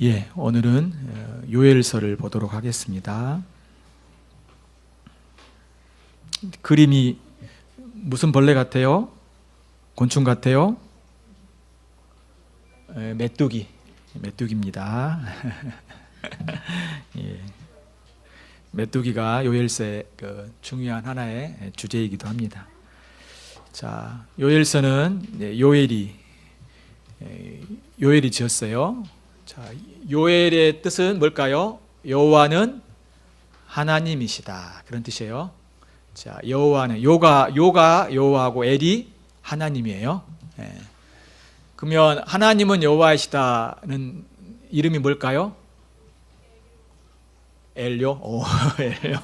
예, 오늘은 요엘서를 보도록 하겠습니다. 그림이 무슨 벌레 같아요? 곤충 같아요? 메뚜기입니다. 예, 메뚜기가 요엘서의 중요한 하나의 주제이기도 합니다. 자, 요엘서는 요엘이 지었어요. 자, 요엘의 뜻은 뭘까요? 여호와는 하나님이시다, 그런 뜻이에요. 자, 여호와는 여호와하고 엘이 하나님이에요. 예. 그러면 하나님은 여호와이시다는 이름이 뭘까요? 엘요? 엘요.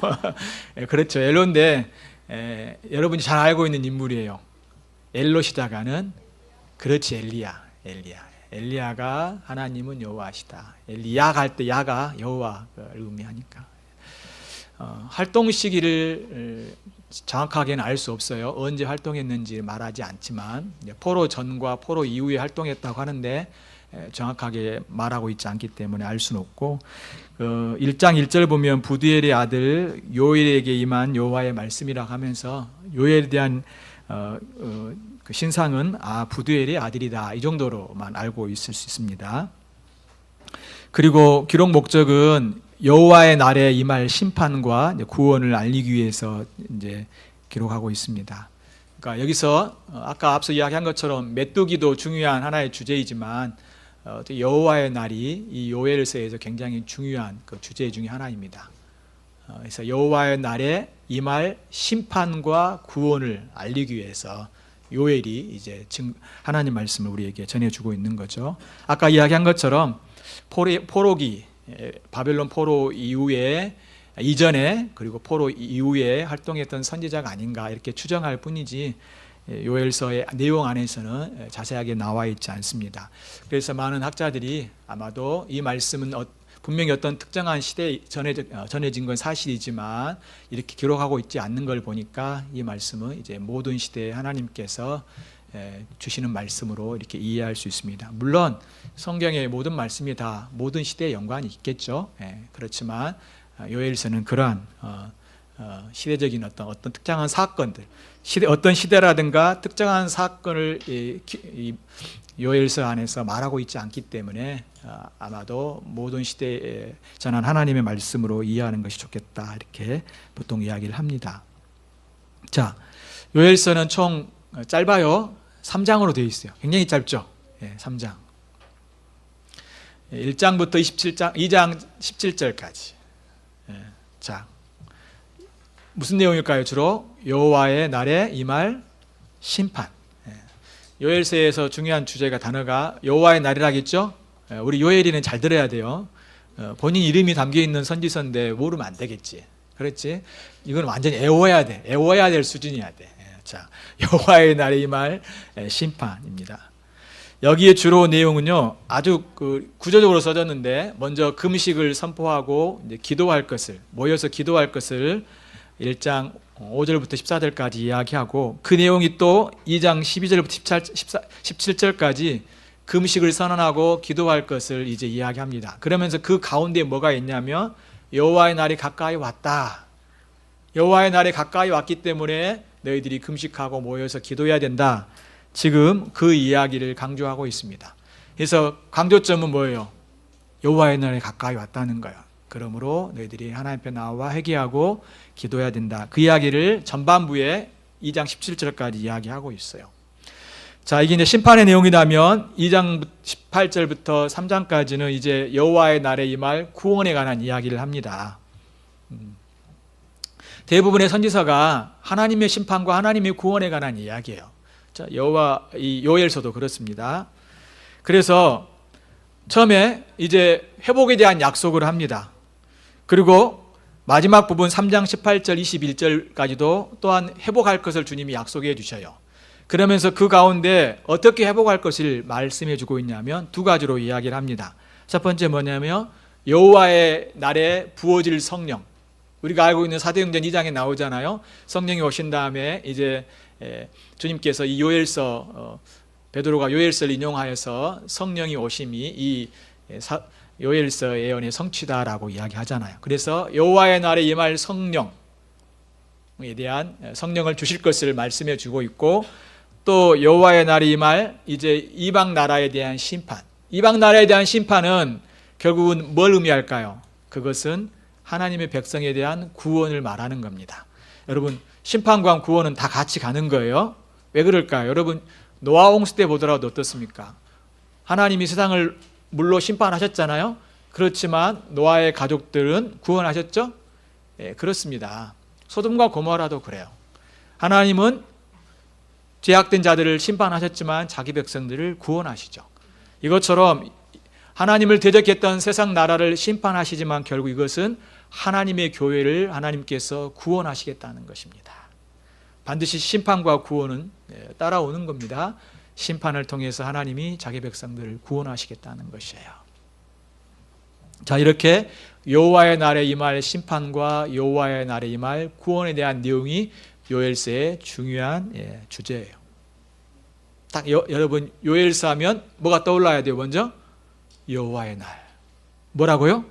예, 그렇죠. 엘로인데 여러분이 잘 알고 있는 인물이에요. 엘로 시작하는, 그렇지, 엘리야가 하나님은 여호와시다. 엘리야 할 때 야가 여호와를 의미하니까. 활동 시기를 정확하게는 알 수 없어요. 언제 활동했는지 말하지 않지만 포로 전과 포로 이후에 활동했다고 하는데 정확하게 말하고 있지 않기 때문에 알 수는 없고, 1장 1절 보면 부두엘의 아들 요엘에게 임한 여호와의 말씀이라고 하면서 요엘에 대한 그 신상은 부두엘의 아들이다, 이 정도로만 알고 있을 수 있습니다. 그리고 기록 목적은 여호와의 날에 임할 심판과 구원을 알리기 위해서 이제 기록하고 있습니다. 그러니까 여기서 아까 앞서 이야기한 것처럼 메뚜기도 중요한 하나의 주제이지만 여호와의 날이 이 요엘서에서 굉장히 중요한 그 주제 중에 하나입니다. 그래서 여호와의 날에 임할 심판과 구원을 알리기 위해서 요엘이 이제 하나님 말씀을 우리에게 전해주고 있는 거죠. 아까 이야기한 것처럼 포로기, 바벨론 포로 이전에 그리고 포로 이후에 활동했던 선지자가 아닌가 이렇게 추정할 뿐이지 요엘서의 내용 안에서는 자세하게 나와 있지 않습니다. 그래서 많은 학자들이 아마도 이 말씀은 분명히 어떤 특정한 시대에 전해진 건 사실이지만 이렇게 기록하고 있지 않는 걸 보니까 이 말씀은 이제 모든 시대에 하나님께서 주시는 말씀으로 이렇게 이해할 수 있습니다. 물론 성경의 모든 말씀이 다 모든 시대에 연관이 있겠죠. 그렇지만 요엘서는 그러한 시대적인 어떤 특정한 사건들, 어떤 시대라든가 특정한 사건을 이 요엘서 안에서 말하고 있지 않기 때문에 아마도 모든 시대에 전한 하나님의 말씀으로 이해하는 것이 좋겠다, 이렇게 보통 이야기를 합니다. 자, 요엘서는 총 짧아요. 3장으로 되어 있어요. 굉장히 짧죠. 3장. 1장부터 2장 17절까지. 자, 무슨 내용일까요? 주로 여호와의 날에 임할 심판. 요엘서에서 중요한 주제가, 단어가 여호와의 날이라겠죠. 우리 요엘이는 잘 들어야 돼요. 본인 이름이 담겨있는 선지서인데 모르면 안 되겠지. 그렇지? 이건 완전히 애워야 될 수준이어야 돼. 자, 여호와의 날에 임할 심판입니다. 여기에 주로 내용은요, 아주 구조적으로 써졌는데, 먼저 금식을 선포하고 이제 모여서 기도할 것을 1장 5절부터 14절까지 이야기하고, 그 내용이 또 2장 12절부터 17절까지 금식을 선언하고 기도할 것을 이제 이야기합니다. 그러면서 그 가운데 뭐가 있냐면 여호와의 날이 가까이 왔다. 여호와의 날이 가까이 왔기 때문에 너희들이 금식하고 모여서 기도해야 된다. 지금 그 이야기를 강조하고 있습니다. 그래서 강조점은 뭐예요? 여호와의 날이 가까이 왔다는 거예요. 그러므로 너희들이 하나님 앞에 나와 회개하고 기도해야 된다. 그 이야기를 전반부에 2장 17절까지 이야기하고 있어요. 자, 이게 이제 심판의 내용이라면 2장 18절부터 3장까지는 이제 여호와의 날에 임할 구원에 관한 이야기를 합니다. 대부분의 선지서가 하나님의 심판과 하나님의 구원에 관한 이야기예요. 자, 이 요엘서도 그렇습니다. 그래서 처음에 이제 회복에 대한 약속을 합니다. 그리고 마지막 부분 3장 18절 21절까지도 또한 회복할 것을 주님이 약속해 주셔요. 그러면서 그 가운데 어떻게 회복할 것을 말씀해 주고 있냐면 두 가지로 이야기를 합니다. 첫 번째 뭐냐면 여호와의 날에 부어질 성령. 우리가 알고 있는 사도행전 2장에 나오잖아요. 성령이 오신 다음에 이제 주님께서 이 요엘서 베드로가 요엘서를 인용하여서 성령이 오심이 이 요엘서 예언의 성취다라고 이야기하잖아요. 그래서 여호와의 날에 임할 성령에 대한 성령을 주실 것을 말씀해 주고 있고, 또 여호와의 날에 임할 이제 이방 나라에 대한 심판. 이방 나라에 대한 심판은 결국은 뭘 의미할까요? 그것은 하나님의 백성에 대한 구원을 말하는 겁니다. 여러분, 심판과 구원은 다 같이 가는 거예요. 왜 그럴까요? 여러분, 노아 홍수 때 보더라도 어떻습니까? 하나님이 세상을 물로 심판하셨잖아요. 그렇지만 노아의 가족들은 구원하셨죠? 예, 그렇습니다. 소돔과 고모라도 그래요. 하나님은 죄악된 자들을 심판하셨지만 자기 백성들을 구원하시죠. 이것처럼 하나님을 대적했던 세상 나라를 심판하시지만 결국 이것은 하나님의 교회를 하나님께서 구원하시겠다는 것입니다. 반드시 심판과 구원은 따라오는 겁니다. 심판을 통해서 하나님이 자기 백성들을 구원하시겠다는 것이에요. 자, 이렇게 여호와의 날에 임할 심판과 여호와의 날에 임할 구원에 대한 내용이 요엘서의 중요한 주제예요. 딱 여러분, 요엘서 하면 뭐가 떠올라야 돼요? 먼저 여호와의 날. 뭐라고요?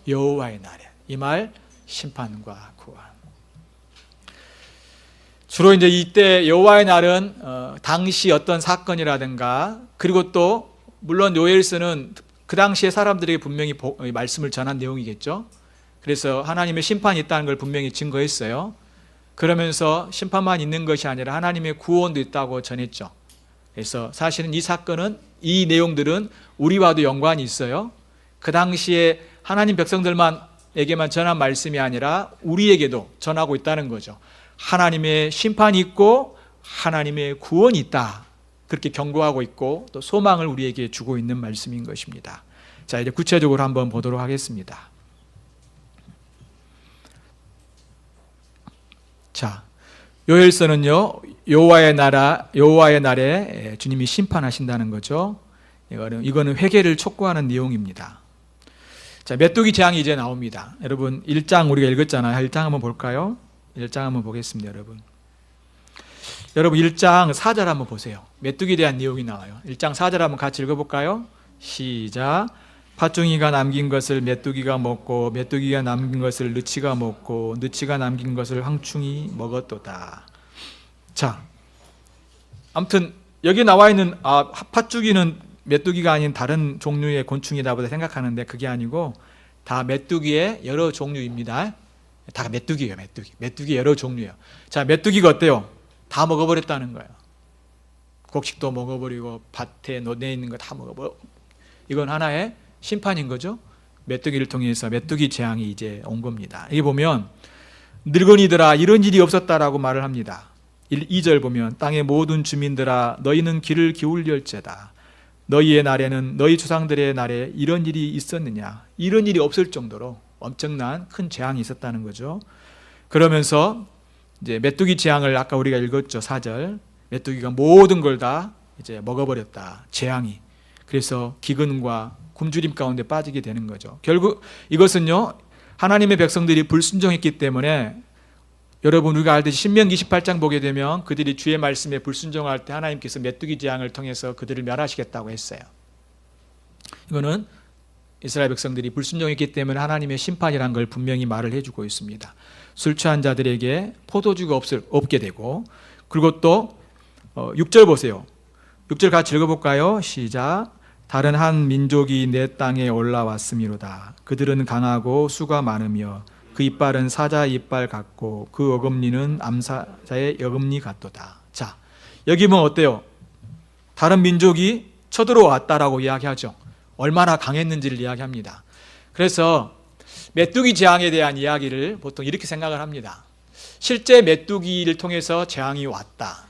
여호와의 날에 임할 심판과 구원. 주로 이제 이때 여호와의 날은 당시 어떤 사건이라든가, 그리고 또 물론 요엘서는 그 당시에 사람들에게 분명히 말씀을 전한 내용이겠죠. 그래서 하나님의 심판이 있다는 걸 분명히 증거했어요. 그러면서 심판만 있는 것이 아니라 하나님의 구원도 있다고 전했죠. 그래서 사실은 이 사건은, 이 내용들은 우리와도 연관이 있어요. 그 당시에 하나님 백성들에게만 전한 말씀이 아니라 우리에게도 전하고 있다는 거죠. 하나님의 심판이 있고 하나님의 구원이 있다, 그렇게 경고하고 있고 또 소망을 우리에게 주고 있는 말씀인 것입니다. 자, 이제 구체적으로 한번 보도록 하겠습니다. 자, 요엘서는요, 여호와의 날에 주님이 심판하신다는 거죠. 이거는 회개를 촉구하는 내용입니다. 자, 메뚜기 재앙이 이제 나옵니다. 여러분, 1장 우리가 읽었잖아요. 1장 한번 볼까요? 1장 한번 보겠습니다, 여러분. 여러분, 1장 4절 한번 보세요. 메뚜기에 대한 내용이 나와요. 1장 4절 한번 같이 읽어볼까요? 시작. 팥종이가 남긴 것을 메뚜기가 먹고 메뚜기가 남긴 것을 느치가 먹고 느치가 남긴 것을 황충이 먹었도다. 자, 아무튼 여기 나와 있는 팥죽이는 메뚜기가 아닌 다른 종류의 곤충이다 보다 생각하는데 그게 아니고 다 메뚜기의 여러 종류입니다. 다 메뚜기예요. 메뚜기 여러 종류예요. 자, 메뚜기가 어때요? 다 먹어버렸다는 거예요. 곡식도 먹어버리고 밭에 내 있는 거 다 먹어버려. 이건 하나의 심판인 거죠. 메뚜기를 통해서 메뚜기 재앙이 이제 온 겁니다. 여기 보면 늙은이들아 이런 일이 없었다라고 말을 합니다. 2절 보면 땅의 모든 주민들아 너희는 귀를 기울일지어다. 너희의 날에는 너희 조상들의 날에 이런 일이 있었느냐. 이런 일이 없을 정도로 엄청난 큰 재앙이 있었다는 거죠. 그러면서 이제 메뚜기 재앙을 아까 우리가 읽었죠. 4절. 메뚜기가 모든 걸 다 이제 먹어버렸다. 재앙이. 그래서 기근과 굶주림 가운데 빠지게 되는 거죠. 결국 이것은요, 하나님의 백성들이 불순종했기 때문에, 여러분 우리가 알듯이 신명기 28장 보게 되면 그들이 주의 말씀에 불순종할 때 하나님께서 메뚜기 재앙을 통해서 그들을 멸하시겠다고 했어요. 이거는 이스라엘 백성들이 불순종했기 때문에 하나님의 심판이라는 걸 분명히 말을 해주고 있습니다. 술 취한 자들에게 포도주가 없게 되고, 그리고 또 6절 보세요. 6절 같이 읽어볼까요? 시작. 다른 한 민족이 내 땅에 올라왔음이로다. 그들은 강하고 수가 많으며 그 이빨은 사자 이빨 같고 그 어금니는 암사자의 어금니 같도다. 자, 여기 보면 어때요? 다른 민족이 쳐들어왔다라고 이야기하죠. 얼마나 강했는지를 이야기합니다. 그래서 메뚜기 재앙에 대한 이야기를 보통 이렇게 생각을 합니다. 실제 메뚜기를 통해서 재앙이 왔다.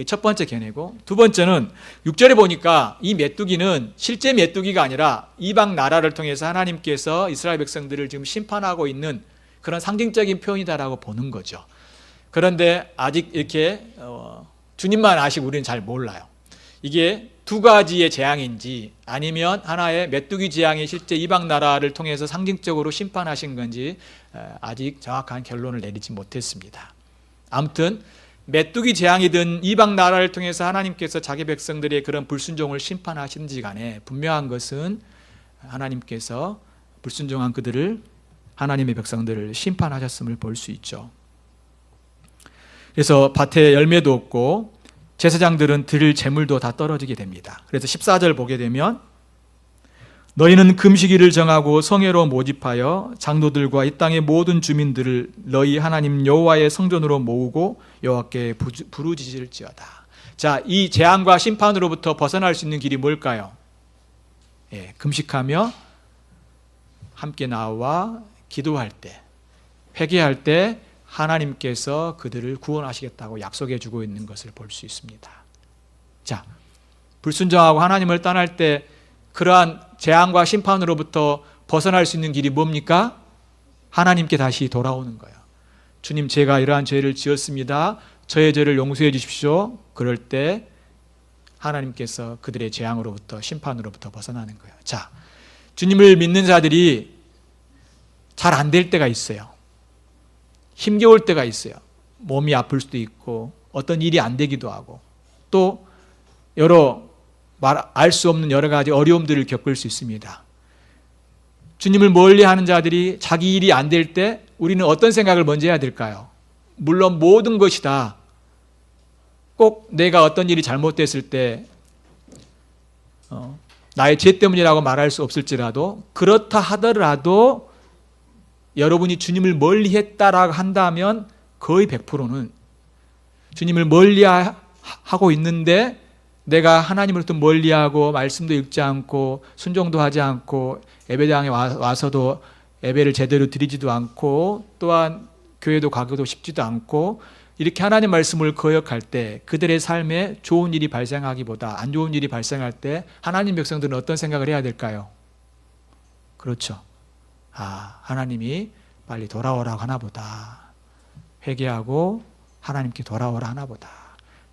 첫 번째 견해고, 두 번째는 6절에 보니까 이 메뚜기는 실제 메뚜기가 아니라 이방 나라를 통해서 하나님께서 이스라엘 백성들을 지금 심판하고 있는 그런 상징적인 표현이다라고 보는 거죠. 그런데 아직 이렇게 주님만 아시고 우리는 잘 몰라요. 이게 두 가지의 재앙인지 아니면 하나의 메뚜기 재앙이 실제 이방 나라를 통해서 상징적으로 심판하신 건지 아직 정확한 결론을 내리지 못했습니다. 아무튼 메뚜기 재앙이든 이방 나라를 통해서 하나님께서 자기 백성들의 그런 불순종을 심판하신지 간에 분명한 것은 하나님께서 불순종한 그들을, 하나님의 백성들을 심판하셨음을 볼 수 있죠. 그래서 밭에 열매도 없고 제사장들은 드릴 재물도 다 떨어지게 됩니다. 그래서 14절 보게 되면 너희는 금식일을 정하고 성회로 모집하여 장로들과 이 땅의 모든 주민들을 너희 하나님 여호와의 성전으로 모으고 여호와께 부르짖을지어다. 자, 이 재앙과 심판으로부터 벗어날 수 있는 길이 뭘까요? 금식하며 함께 나와 기도할 때, 회개할 때 하나님께서 그들을 구원하시겠다고 약속해 주고 있는 것을 볼 수 있습니다. 자, 불순종하고 하나님을 떠날 때 그러한 재앙과 심판으로부터 벗어날 수 있는 길이 뭡니까? 하나님께 다시 돌아오는 거예요. 주님, 제가 이러한 죄를 지었습니다. 저의 죄를 용서해 주십시오. 그럴 때 하나님께서 그들의 재앙으로부터, 심판으로부터 벗어나는 거예요. 자, 주님을 믿는 자들이 잘 안 될 때가 있어요. 힘겨울 때가 있어요. 몸이 아플 수도 있고 어떤 일이 안 되기도 하고 또 알 수 없는 여러 가지 어려움들을 겪을 수 있습니다. 주님을 멀리하는 자들이 자기 일이 안 될 때 우리는 어떤 생각을 먼저 해야 될까요? 물론 모든 것이 다 꼭 내가 어떤 일이 잘못됐을 때 나의 죄 때문이라고 말할 수 없을지라도, 그렇다 하더라도 여러분이 주님을 멀리했다라고 한다면 거의 100%는 주님을 멀리하고 있는데 내가 하나님으로부터 멀리하고 말씀도 읽지 않고 순종도 하지 않고 예배당에 와서도 예배를 제대로 드리지도 않고 또한 교회도 가기도 쉽지도 않고 이렇게 하나님 말씀을 거역할 때 그들의 삶에 좋은 일이 발생하기보다 안 좋은 일이 발생할 때 하나님 백성들은 어떤 생각을 해야 될까요? 그렇죠. 하나님이 빨리 돌아오라고 하나 보다. 회개하고 하나님께 돌아오라 하나 보다.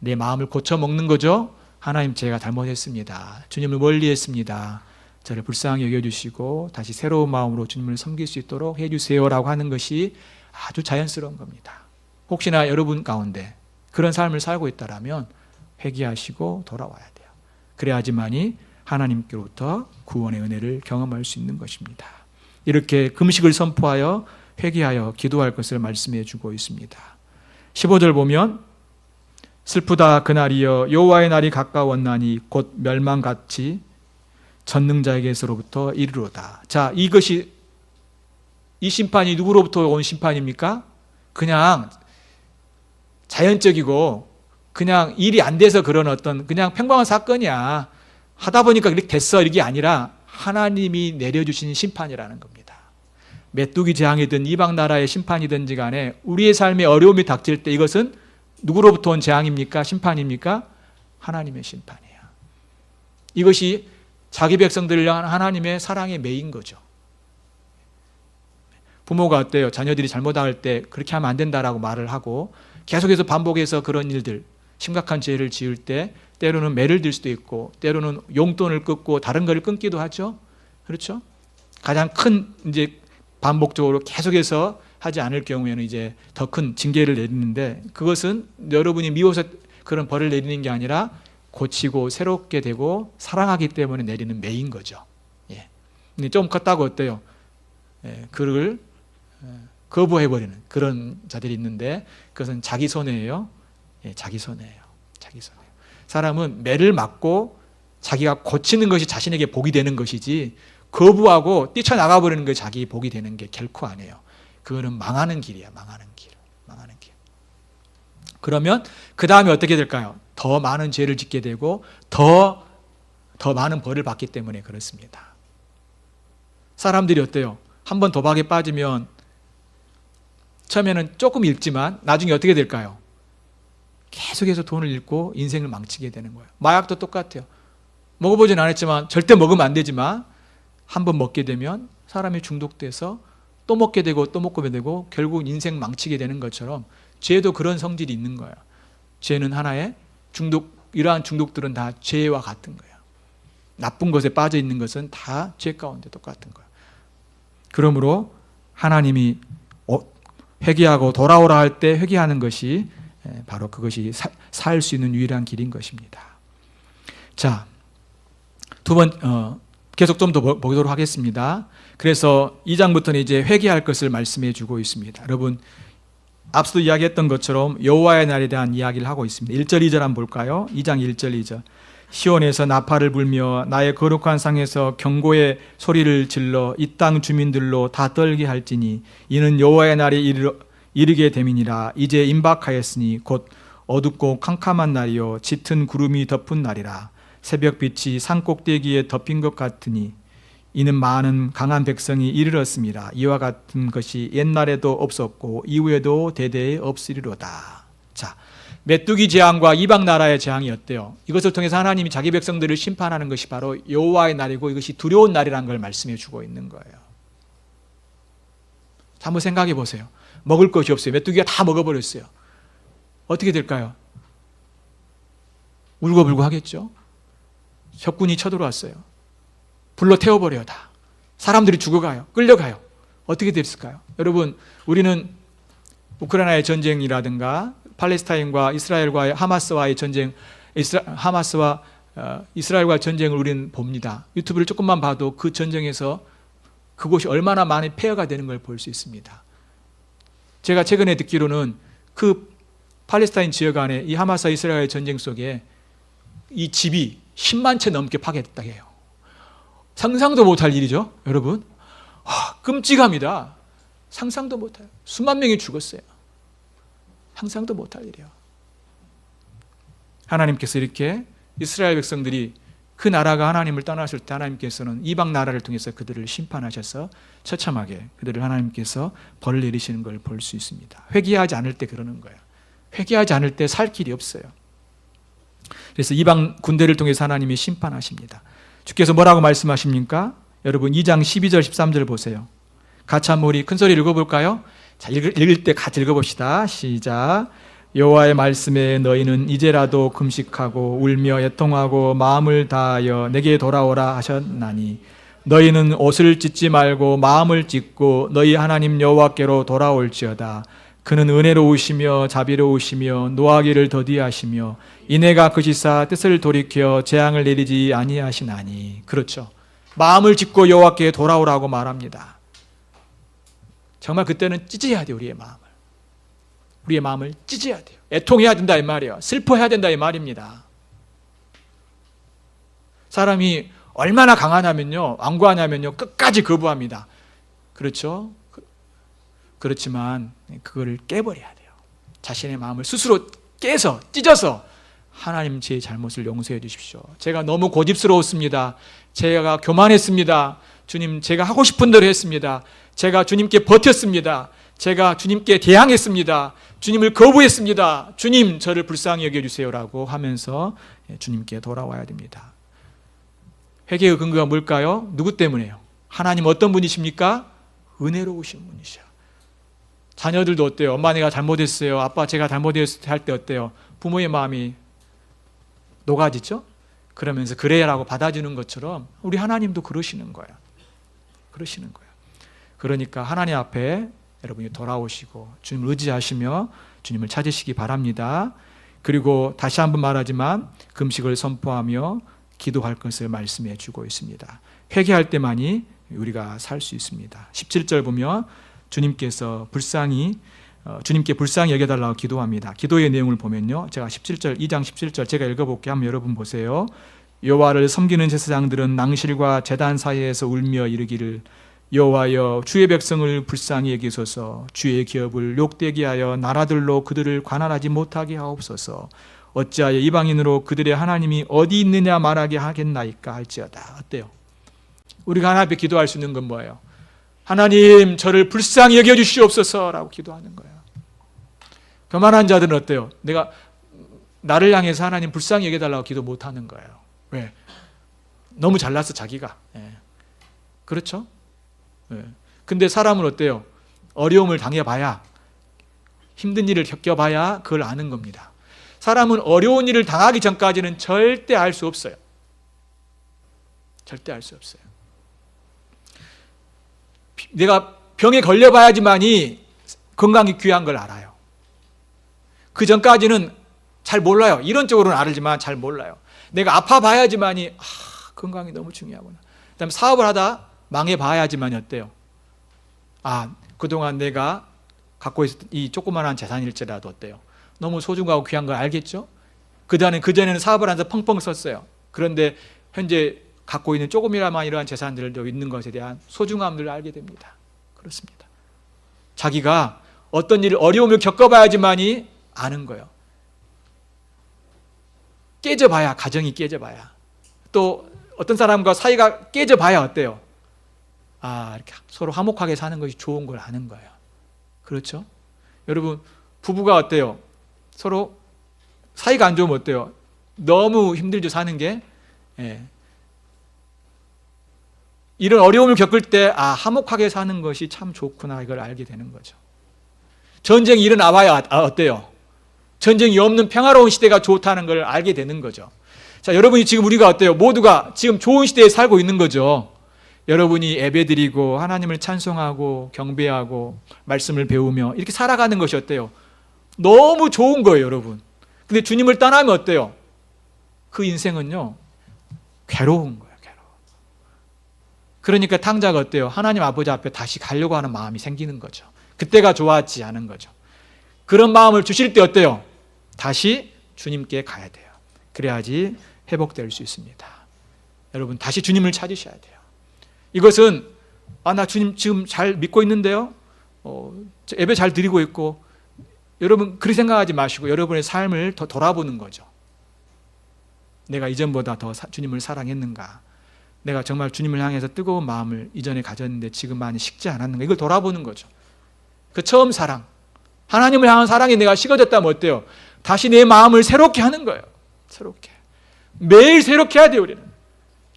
내 마음을 고쳐먹는 거죠. 하나님, 제가 잘못했습니다. 주님을 멀리했습니다. 저를 불쌍히 여겨주시고 다시 새로운 마음으로 주님을 섬길 수 있도록 해주세요라고 하는 것이 아주 자연스러운 겁니다. 혹시나 여러분 가운데 그런 삶을 살고 있다면 회개하시고 돌아와야 돼요. 그래야지만이 하나님께로부터 구원의 은혜를 경험할 수 있는 것입니다. 이렇게 금식을 선포하여 회개하여 기도할 것을 말씀해 주고 있습니다. 15절 보면 슬프다 그날이여 여호와의 날이 가까웠나니 곧 멸망같이 전능자에게서로부터 이르로다. 자, 이 심판이 누구로부터 온 심판입니까? 그냥 자연적이고 그냥 일이 안 돼서 그런 어떤 그냥 평범한 사건이야. 하다 보니까 이렇게 됐어. 이게 아니라 하나님이 내려주신 심판이라는 겁니다. 메뚜기 재앙이든 이방 나라의 심판이든지 간에 우리의 삶에 어려움이 닥칠 때 이것은 누구로부터 온 재앙입니까? 심판입니까? 하나님의 심판이에요. 이것이 자기 백성들을 향한 하나님의 사랑의 매인 거죠. 부모가 어때요? 자녀들이 잘못할 때 그렇게 하면 안 된다라고 말을 하고 계속해서 반복해서 그런 일들, 심각한 죄를 지을 때 때로는 매를 들 수도 있고 때로는 용돈을 끊고 다른 것을 끊기도 하죠. 그렇죠? 가장 큰 이제 반복적으로 계속해서 하지 않을 경우에는 이제 더 큰 징계를 내리는데 그것은 여러분이 미워서 그런 벌을 내리는 게 아니라 고치고 새롭게 되고 사랑하기 때문에 내리는 매인 거죠. 근데 좀 컸다고 어때요? 그를 거부해버리는 그런 자들이 있는데 그것은 자기 손해예요. 자기 손해예요. 자기 손해. 사람은 매를 맞고 자기가 고치는 것이 자신에게 복이 되는 것이지 거부하고 뛰쳐나가버리는 것이 자기 복이 되는 게 결코 아니에요. 그거는 망하는 길이야. 망하는 길. 그러면 그 다음에 어떻게 될까요? 더 많은 죄를 짓게 되고 더 많은 벌을 받기 때문에 그렇습니다. 사람들이 어때요? 한번 도박에 빠지면 처음에는 조금 잃지만 나중에 어떻게 될까요? 계속해서 돈을 잃고 인생을 망치게 되는 거예요. 마약도 똑같아요. 먹어보진 않았지만 절대 먹으면 안 되지만 한번 먹게 되면 사람이 중독돼서 또 먹게 되고 또 먹게 되고 결국 인생 망치게 되는 것처럼 죄도 그런 성질이 있는 거예요. 죄는 하나의 이러한 중독들은 다 죄와 같은 거예요. 나쁜 것에 빠져 있는 것은 다 죄 가운데 똑같은 거예요. 그러므로 하나님이 회개하고 돌아오라 할 때 회개하는 것이 바로 그것이 살 수 있는 유일한 길인 것입니다. 자, 계속 좀 더 보도록 하겠습니다. 그래서 2장부터는 이제 회개할 것을 말씀해 주고 있습니다. 여러분, 앞서도 이야기했던 것처럼 여호와의 날에 대한 이야기를 하고 있습니다. 1절 2절 한번 볼까요? 2장 1절 2절. 시온에서 나팔을 불며 나의 거룩한 상에서 경고의 소리를 질러 이 땅 주민들로 다 떨게 할지니 이는 여호와의 날이 이르게 됨이니라. 이제 임박하였으니 곧 어둡고 캄캄한 날이요 짙은 구름이 덮은 날이라. 새벽빛이 산꼭대기에 덮인 것 같으니 이는 많은 강한 백성이 이르렀습니다. 이와 같은 것이 옛날에도 없었고 이후에도 대대에 없으리로다. 자, 메뚜기 재앙과 이방 나라의 재앙이 어때요? 이것을 통해서 하나님이 자기 백성들을 심판하는 것이 바로 여호와의 날이고 이것이 두려운 날이라는 걸 말씀해 주고 있는 거예요. 자, 한번 생각해 보세요. 먹을 것이 없어요. 메뚜기가 다 먹어버렸어요. 어떻게 될까요? 울고불고 하겠죠. 적군이 쳐들어왔어요. 불로 태워버려요. 다. 사람들이 죽어가요. 끌려가요. 어떻게 됐을까요? 여러분, 우리는 우크라이나의 전쟁이라든가 팔레스타인과 이스라엘과의 하마스와의 전쟁, 하마스와 이스라엘과의 전쟁을 우리는 봅니다. 유튜브를 조금만 봐도 그 전쟁에서 그곳이 얼마나 많이 폐허가 되는 걸 볼 수 있습니다. 제가 최근에 듣기로는 그 팔레스타인 지역 안에 이 하마스와 이스라엘의 전쟁 속에 이 집이 10만 채 넘게 파괴됐다고 해요. 상상도 못할 일이죠, 여러분. 끔찍합니다. 상상도 못해요. 수만 명이 죽었어요. 상상도 못할 일이에요. 하나님께서 이렇게 이스라엘 백성들이 그 나라가 하나님을 떠났을 때 하나님께서는 이방 나라를 통해서 그들을 심판하셔서 처참하게 그들을 하나님께서 벌을 내리시는 걸 볼 수 있습니다. 회개하지 않을 때 그러는 거예요. 회개하지 않을 때 살 길이 없어요. 그래서 이방 군대를 통해서 하나님이 심판하십니다. 주께서 뭐라고 말씀하십니까? 여러분 2장 12절 13절 보세요. 같이 한번 우리 큰 소리 읽어볼까요? 자, 읽을 때 같이 읽어봅시다. 시작. 여호와의 말씀에 너희는 이제라도 금식하고 울며 애통하고 마음을 다하여 내게 돌아오라 하셨나니 너희는 옷을 찢지 말고 마음을 찢고 너희 하나님 여호와께로 돌아올지어다. 그는 은혜로우시며 자비로우시며 노하기를 더디하시며 이내가 그시사 뜻을 돌이켜 재앙을 내리지 아니하시나니. 그렇죠. 마음을 찢고 여호와께 돌아오라고 말합니다. 정말 그때는 찢어야 돼요. 우리의 마음을 찢어야 돼요. 애통해야 된다 이 말이에요. 슬퍼해야 된다 이 말입니다. 사람이 얼마나 강하냐면요, 완고하냐면요, 끝까지 거부합니다. 그렇죠? 그렇지만 그거를 깨버려야 돼요. 자신의 마음을 스스로 깨서 찢어서 하나님 제 잘못을 용서해 주십시오. 제가 너무 고집스러웠습니다. 제가 교만했습니다. 주님, 제가 하고 싶은 대로 했습니다. 제가 주님께 버텼습니다. 제가 주님께 대항했습니다. 주님을 거부했습니다. 주님, 저를 불쌍히 여겨주세요라고 하면서 주님께 돌아와야 됩니다. 회개의 근거가 뭘까요? 누구 때문에요? 하나님 어떤 분이십니까? 은혜로우신 분이셔. 자녀들도 어때요? 엄마 내가 잘못했어요. 아빠 제가 잘못했을 때 할 때 어때요? 부모의 마음이 녹아지죠? 그러면서 그래라고 받아주는 것처럼 우리 하나님도 그러시는 거예요. 그러시는 거예요. 그러니까 하나님 앞에 여러분이 돌아오시고 주님을 의지하시며 주님을 찾으시기 바랍니다. 그리고 다시 한번 말하지만 금식을 선포하며 기도할 것을 말씀해 주고 있습니다. 회개할 때만이 우리가 살 수 있습니다. 17절 보면 주님께 불쌍히 여겨달라고 기도합니다. 기도의 내용을 보면요, 제가 17절 2장 17절 제가 읽어볼게요. 한번 여러분 보세요. 여호와를 섬기는 제사장들은 낭실과 제단 사이에서 울며 이르기를 여호와여 주의 백성을 불쌍히 여기소서. 주의 기업을 욕되게 하여 나라들로 그들을 관할하지 못하게 하옵소서. 어찌하여 이방인으로 그들의 하나님이 어디 있느냐 말하게 하겠나이까 할지어다. 어때요? 우리가 하나님 앞에 기도할 수 있는 건 뭐예요? 하나님 저를 불쌍히 여겨주시옵소서라고 기도하는 거예요. 교만한 자들은 어때요? 나를 향해서 하나님 불쌍히 여겨달라고 기도 못하는 거예요. 왜? 너무 잘났어 자기가. 그렇죠? 근데 사람은 어때요? 어려움을 당해봐야, 힘든 일을 겪어봐야 그걸 아는 겁니다. 사람은 어려운 일을 당하기 전까지는 절대 알 수 없어요. 절대 알 수 없어요. 내가 병에 걸려봐야지만이 건강이 귀한 걸 알아요. 그 전까지는 잘 몰라요. 이론적으로는 알지만 잘 몰라요. 내가 아파봐야지만이 건강이 너무 중요하구나. 그다음에 사업을 하다 망해봐야지만 어때요? 아, 그동안 내가 갖고 있었던 이 조그만한 재산일지라도 어때요? 너무 소중하고 귀한 걸 알겠죠? 그전에는 사업을 하면서 펑펑 썼어요. 그런데 현재 갖고 있는 조금이라마 이러한 재산들도 있는 것에 대한 소중함을 알게 됩니다. 그렇습니다. 자기가 어떤 일을 어려움을 겪어봐야지만이 아는 거예요. 깨져봐야, 가정이 깨져봐야, 또 어떤 사람과 사이가 깨져봐야 어때요? 아, 이렇게 서로 화목하게 사는 것이 좋은 걸 아는 거예요. 그렇죠? 여러분, 부부가 어때요? 서로 사이가 안 좋으면 어때요? 너무 힘들죠, 사는 게. 예. 이런 어려움을 겪을 때, 아, 화목하게 사는 것이 참 좋구나, 이걸 알게 되는 거죠. 전쟁이 일어나봐야 어때요? 전쟁이 없는 평화로운 시대가 좋다는 걸 알게 되는 거죠. 자, 여러분이 지금 우리가 어때요? 모두가 지금 좋은 시대에 살고 있는 거죠. 여러분이 예배드리고 하나님을 찬송하고 경배하고 말씀을 배우며 이렇게 살아가는 것이 어때요? 너무 좋은 거예요, 여러분. 근데 주님을 떠나면 어때요? 그 인생은요, 괴로운 거예요, 괴로워. 그러니까 탕자가 어때요? 하나님 아버지 앞에 다시 가려고 하는 마음이 생기는 거죠. 그때가 좋았지 않은 거죠. 그런 마음을 주실 때 어때요? 다시 주님께 가야 돼요. 그래야지 회복될 수 있습니다. 여러분, 다시 주님을 찾으셔야 돼요. 이것은 나 주님 지금 잘 믿고 있는데요, 예배 잘 드리고 있고, 여러분 그렇게 생각하지 마시고 여러분의 삶을 더 돌아보는 거죠. 내가 이전보다 더 주님을 사랑했는가, 내가 정말 주님을 향해서 뜨거운 마음을 이전에 가졌는데 지금 많이 식지 않았는가, 이걸 돌아보는 거죠. 그 처음 사랑, 하나님을 향한 사랑이 내가 식어졌다면 어때요? 다시 내 마음을 새롭게 하는 거예요. 새롭게, 매일 새롭게 해야 돼요. 우리는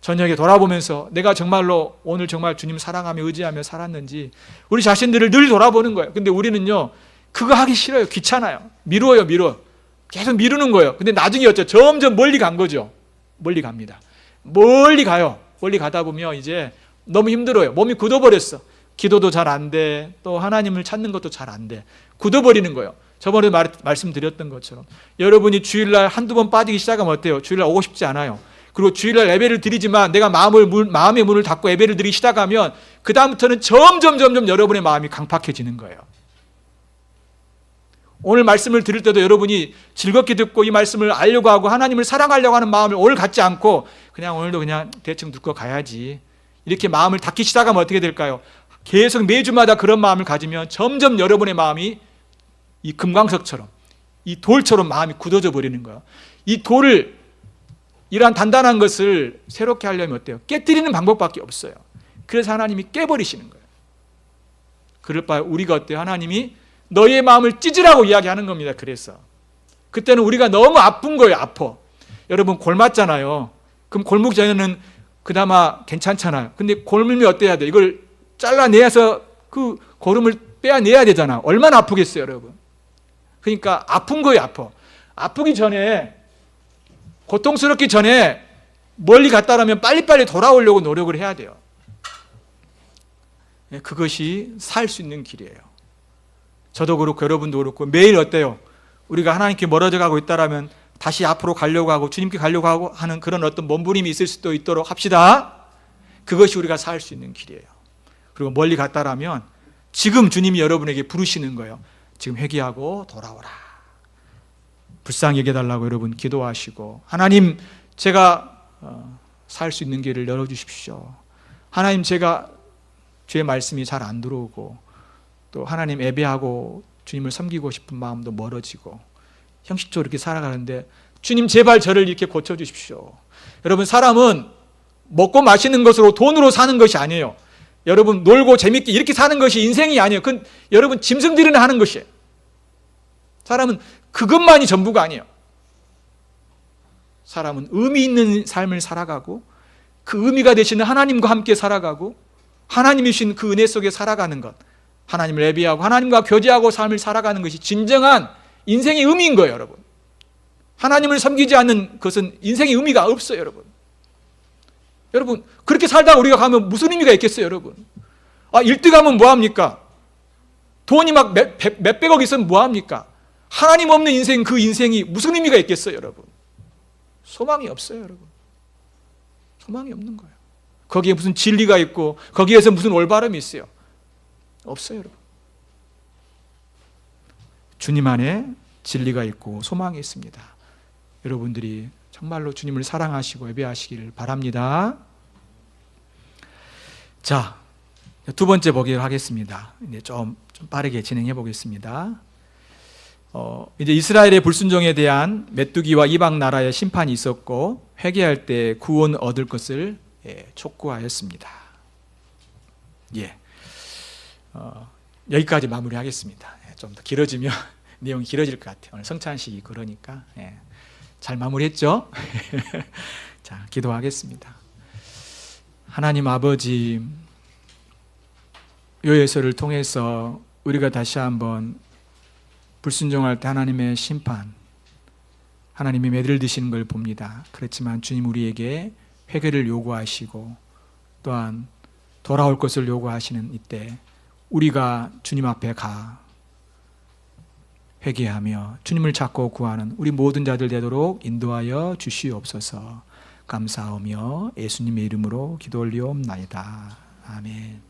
저녁에 돌아보면서 내가 정말로 오늘 정말 주님 사랑하며 의지하며 살았는지 우리 자신들을 늘 돌아보는 거예요. 근데 우리는요, 그거 하기 싫어요. 귀찮아요. 미뤄요. 계속 미루는 거예요. 근데 나중에 어쩌? 점점 멀리 간 거죠. 멀리 갑니다. 멀리 가요. 멀리 가다 보면 이제 너무 힘들어요. 몸이 굳어버렸어. 기도도 잘 안 돼. 또 하나님을 찾는 것도 잘 안 돼. 굳어버리는 거예요. 저번에 말씀드렸던 것처럼 여러분이 주일날 한두 번 빠지기 시작하면 어때요? 주일날 오고 싶지 않아요. 그리고 주일날 예배를 드리지만 내가 마음의 문을 닫고 예배를 드리기 시작하면 그 다음부터는 점점 여러분의 마음이 강팍해지는 거예요. 오늘 말씀을 드릴 때도 여러분이 즐겁게 듣고 이 말씀을 알려고 하고 하나님을 사랑하려고 하는 마음을 오늘 갖지 않고 그냥 오늘도 그냥 대충 듣고 가야지, 이렇게 마음을 닫기 시작하면 어떻게 될까요? 계속 매주마다 그런 마음을 가지면 점점 여러분의 마음이 이 금광석처럼, 이 돌처럼 마음이 굳어져 버리는 거예요. 이 돌을, 이러한 단단한 것을 새롭게 하려면 어때요? 깨뜨리는 방법밖에 없어요. 그래서 하나님이 깨버리시는 거예요. 그럴 바에 우리가 어때요? 하나님이 너희의 마음을 찢으라고 이야기하는 겁니다. 그래서 그때는 우리가 너무 아픈 거예요. 아파. 여러분 골맞잖아요. 그럼 골목 전에는 그나마 괜찮잖아요. 근데 골물이 어때야 돼? 이걸 잘라내서 그 고름을 빼내야 되잖아. 얼마나 아프겠어요, 여러분. 그러니까 아픈 거예요. 아프기 전에, 고통스럽기 전에 멀리 갔다 오면 빨리빨리 돌아오려고 노력을 해야 돼요. 그것이 살 수 있는 길이에요. 저도 그렇고 여러분도 그렇고 매일 어때요? 우리가 하나님께 멀어져 가고 있다라면 다시 앞으로 가려고 하고 주님께 가려고 하고 하는 그런 어떤 몸부림이 있을 수도 있도록 합시다. 그것이 우리가 살 수 있는 길이에요. 그리고 멀리 갔다라면 지금 주님이 여러분에게 부르시는 거예요. 지금 회개하고 돌아오라. 불쌍히 여겨달라고 여러분 기도하시고, 하나님 제가 살 수 있는 길을 열어주십시오. 하나님 제가 주의 말씀이 잘 안 들어오고 또 하나님 예배하고 주님을 섬기고 싶은 마음도 멀어지고 형식적으로 이렇게 살아가는데 주님 제발 저를 이렇게 고쳐주십시오. 여러분 사람은 먹고 마시는 것으로 돈으로 사는 것이 아니에요. 여러분 놀고 재밌게 이렇게 사는 것이 인생이 아니에요. 그건 여러분 짐승들이나 하는 것이에요. 사람은 그것만이 전부가 아니에요. 사람은 의미 있는 삶을 살아가고 그 의미가 되시는 하나님과 함께 살아가고 하나님이 주신 그 은혜 속에 살아가는 것, 하나님을 예배하고 하나님과 교제하고 삶을 살아가는 것이 진정한 인생의 의미인 거예요. 여러분 하나님을 섬기지 않는 것은 인생의 의미가 없어요. 여러분 그렇게 살다가 우리가 가면 무슨 의미가 있겠어요. 여러분 1등 하면 뭐합니까? 돈이 막 몇백억 있으면 뭐합니까? 하나님 없는 인생, 그 인생이 무슨 의미가 있겠어요. 여러분 소망이 없어요. 여러분 소망이 없는 거예요. 거기에 무슨 진리가 있고 거기에서 무슨 올바름이 있어요? 없어요, 여러분. 주님 안에 진리가 있고 소망이 있습니다. 여러분들이 정말로 주님을 사랑하시고 예배하시기를 바랍니다. 자, 두 번째 보기를 하겠습니다. 이제 좀 빠르게 진행해 보겠습니다. 이제 이스라엘의 불순종에 대한 메뚜기와 이방 나라의 심판이 있었고 회개할 때 구원 얻을 것을 촉구하였습니다. 여기까지 마무리하겠습니다. 좀 더 길어지면 내용이 길어질 것 같아요. 오늘 성찬식이 그러니까 잘 마무리했죠? 자, 기도하겠습니다. 하나님 아버지, 요예서를 통해서 우리가 다시 한번 불순종할 때 하나님의 심판, 하나님이 매를 드시는 걸 봅니다. 그렇지만 주님 우리에게 회개를 요구하시고 또한 돌아올 것을 요구하시는 이때 우리가 주님 앞에 가 회개하며 주님을 찾고 구하는 우리 모든 자들 되도록 인도하여 주시옵소서. 감사하며 예수님의 이름으로 기도 올리옵나이다. 아멘.